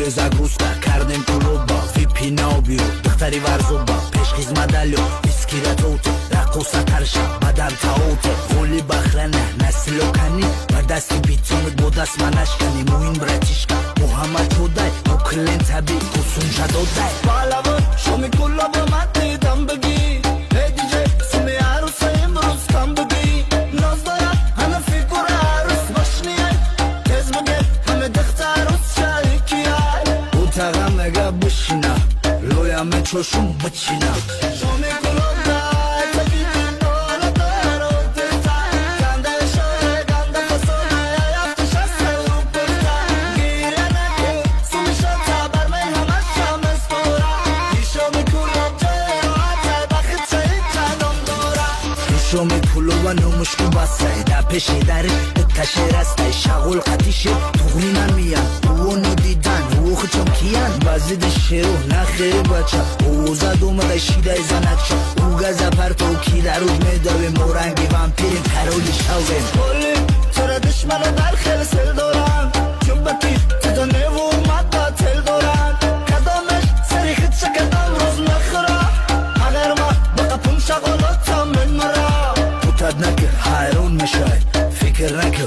روی زاگروسکا کردیم کلوبا ویپی نابیرو دختری ورزوبا پشخیز مدالیو ویسکی را توته رقوصا ترشا بدن تاوته غولی بخرنه نسلو کنی و دستی بیتونت با دست منش کنی موین براتیشکا محمد چودای مکلن تبی کسون شدودای بالابون شمی کلا با من دیدم بگی هی دیجه سمی عروس امروز کم بگی ناز دارد همه فیگور عروس باشنیه تز بگه همه دخت عروس شایی کیای او تغم اگه بشینا رویامه چوشون بچینا شمی کلا دای تبیدی نولا دارو تیتا گنده شوه گنده فسونه یفتش از سلو پرتا گیره نکه سومی شتا برمی همه شام استورا شمی کلا جای راحته بخی چایی چندم دورا شمی کلا و نمشکو بسته دا پشه داره تشه رسته شغل قتیشه توغنی نمیان اونو دیدن او خچم کیان بازید شیرو نخیری بچه او زد اومده شیده زنکشه او گزه پرتو کی در روز میدویم مورنگی وامپیریم پرولی شویم بولی چرا دشمنو در خیلی سل دورن چون بکی تدا نیو اومد دا تل دورن کدامش سری خدشه کدام روز نخورا اگر ما بقا پون شغلاتا من مرا بوتد نکه حیرون میشه فکر نکه